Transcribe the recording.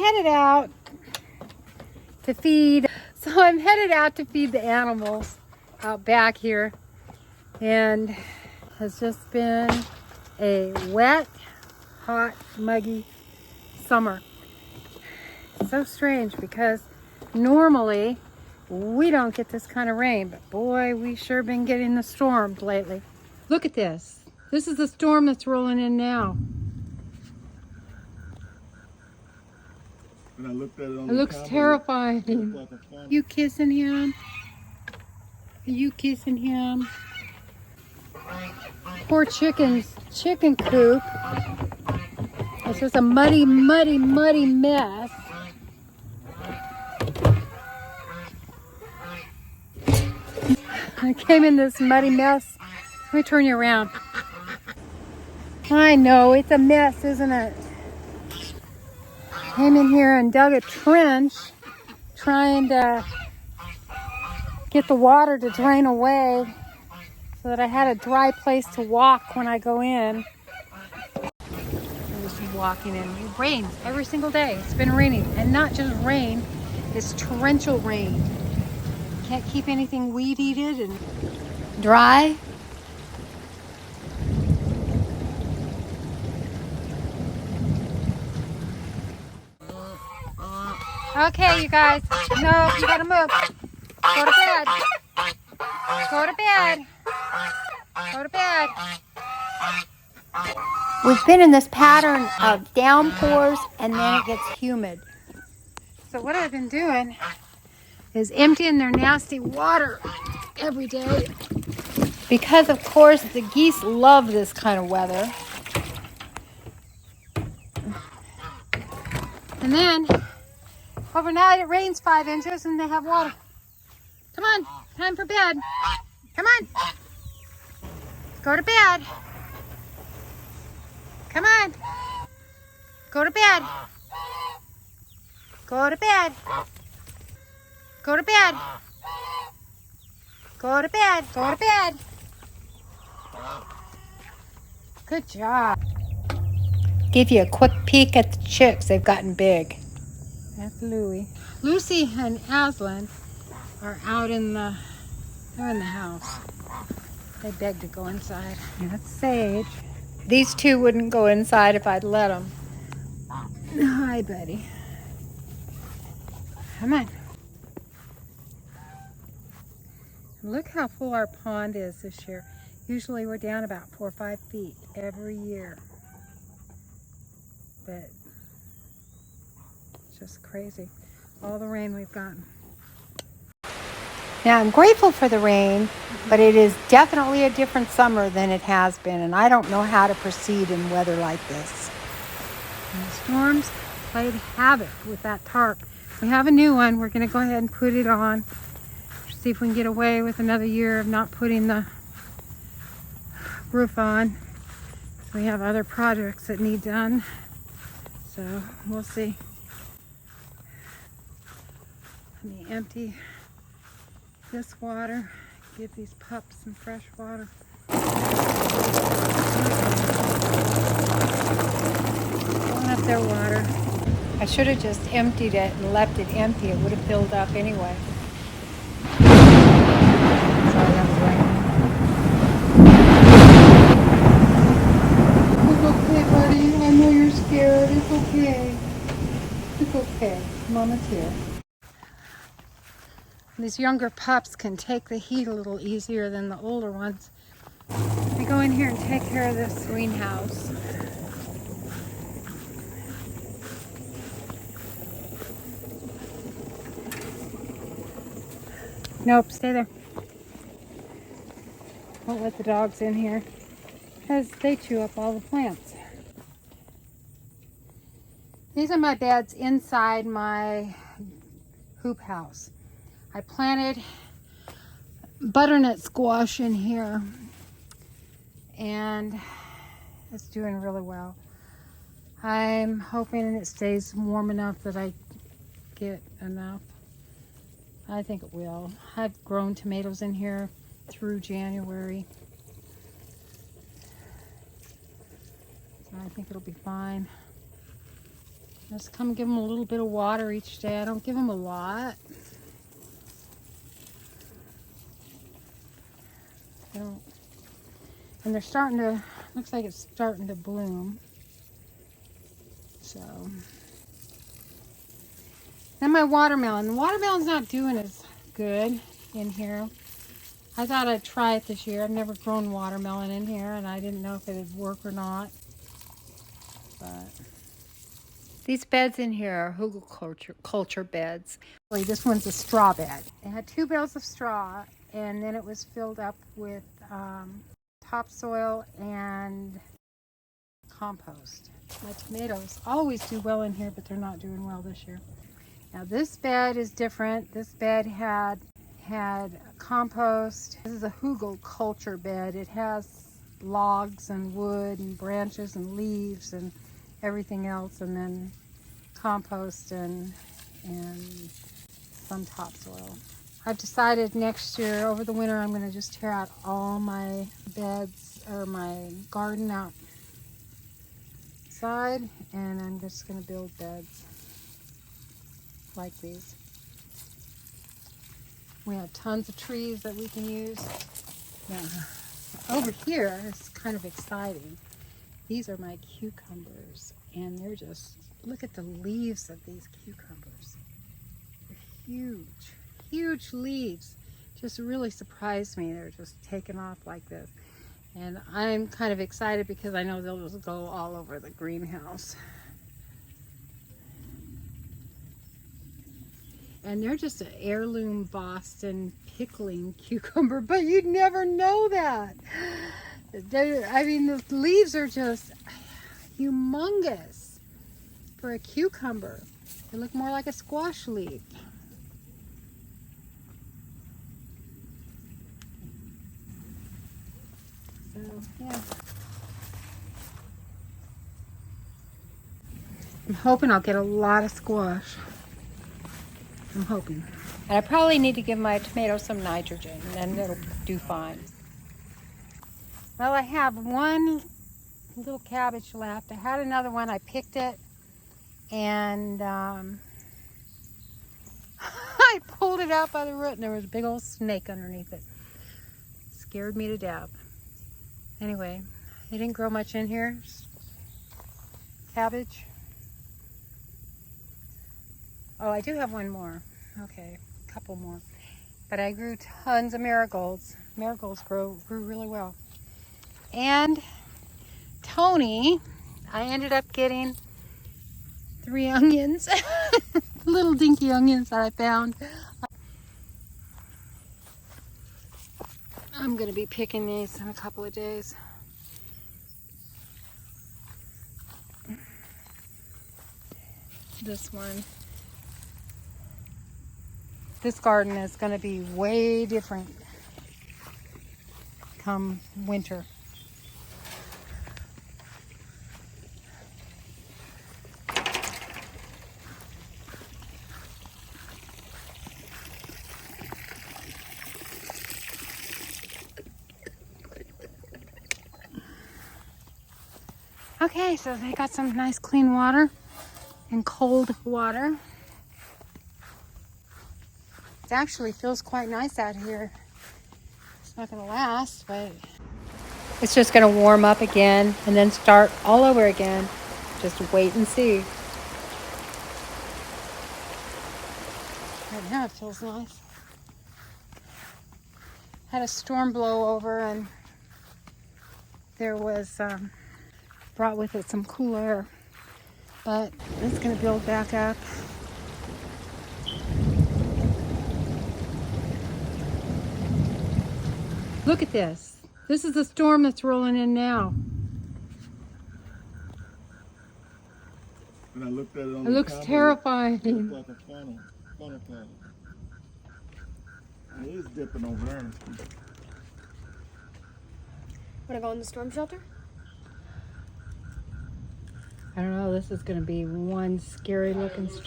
Headed out to feed. So I'm headed out to feed the animals out back here, and has just been a wet, hot, muggy summer. It's so strange because normally we don't get this kind of rain, but boy, we sure been getting the storms lately. Look at this. This is the storm that's rolling in now. When I looked at it on It looks terrifying. like You kissing him? Are you kissing him? Poor chicken's chicken coop. It's just a muddy, muddy, muddy mess. I came in this muddy mess. Let me turn you around. I know, it's a mess, isn't it? Came in here and dug a trench, trying to get the water to drain away so that I had a dry place to walk when I go in. I'm just walking in. It rains every single day. It's been raining, and not just rain, it's torrential rain. Can't keep anything weed-eated and dry. Okay, you guys. No, you gotta move. Go to bed. Go to bed. Go to bed. We've been in this pattern of downpours and then it gets humid. So what I've been doing is emptying their nasty water every day. Because of course the geese love this kind of weather. And then overnight it rains 5 inches and they have water. Come on, time for bed. Come on. Go to bed. Come on. Go to bed. Go to bed. Go to bed. Go to bed. Go to bed. Good job. Give you a quick peek at the chicks. They've gotten big. That's Louie. Lucy and Aslan are out in the, they're in the house. They beg to go inside. That's Sage. These two wouldn't go inside if I'd let them. Hi, buddy. Come on. Look how full our pond is this year. Usually we're down about 4 or 5 feet every year. But it's just crazy. All the rain we've gotten. Now I'm grateful for the rain, but it is definitely a different summer than it has been, and I don't know how to proceed in weather like this. And the storms played havoc with that tarp. We have a new one. We're going to go ahead and put it on. See if we can get away with another year of not putting the roof on. We have other projects that need done, so we'll see. Let me empty this water, give these pups some fresh water. Filling up their water. I should have just emptied it and left it empty. It would have filled up anyway. Sorry, that was right. It's okay, buddy. I know you're scared. It's okay. It's okay. Mama's here. These younger pups can take the heat a little easier than the older ones. I go in here and take care of this greenhouse. Nope, stay there. Won't let the dogs in here because they chew up all the plants. These are my beds inside my hoop house. I planted butternut squash in here and it's doing really well. I'm hoping it stays warm enough that I get enough. I think it will. I've grown tomatoes in here through January. So I think it'll be fine. Just come give them a little bit of water each day. I don't give them a lot. And they're starting to, looks like it's starting to bloom. So. Then my watermelon. The watermelon's not doing as good in here. I thought I'd try it this year. I've never grown watermelon in here, and I didn't know if it would work or not. But these beds in here are culture beds. This one's a straw bed. It had 2 bales of straw, and then it was filled up with topsoil and compost. My tomatoes always do well in here, but they're not doing well this year. Now this bed is different. This bed had compost. This is a culture bed. It has logs and wood and branches and leaves and everything else, and then compost and some topsoil. I've decided next year, over the winter, I'm going to just tear out all my beds or my garden outside, and I'm just going to build beds like these. We have tons of trees that we can use. Now, over here, it's kind of exciting. These are my cucumbers, and they're just, look at the leaves of these cucumbers. They're huge, huge leaves. Just really surprised me. They're just taking off like this. And I'm kind of excited because I know they'll just go all over the greenhouse. And they're just an heirloom Boston pickling cucumber, but you'd never know that. I mean, the leaves are just humongous for a cucumber. They look more like a squash leaf. So, yeah. I'm hoping I'll get a lot of squash. I'm hoping. And I probably need to give my tomatoes some nitrogen, and then it'll do fine. Well, I have one little cabbage left. I had another one. I picked it, and I pulled it out by the root, and there was a big old snake underneath it. Scared me to death. Anyway, it didn't grow much in here. Cabbage. Oh, I do have one more. Okay, a couple more. But I grew tons of marigolds. Marigolds grew really well. And Tony, I ended up getting 3 onions. Little dinky onions that I found. I'm going to be picking these in a couple of days. This one. This garden is going to be way different come winter. Okay, so they got some nice clean water and cold water. It actually feels quite nice out here. It's not going to last, but it's just going to warm up again and then start all over again. Just wait and see. Right now it feels nice. Had a storm blow over, and there was brought with it some cool air, but it's going to build back up. Look at this. This is the storm that's rolling in now. And I looked at it on it looks terrifying. It looked like a funnel cloud. It is dipping over there. Want to go in the storm shelter? I don't know, this is going to be one scary looking storm.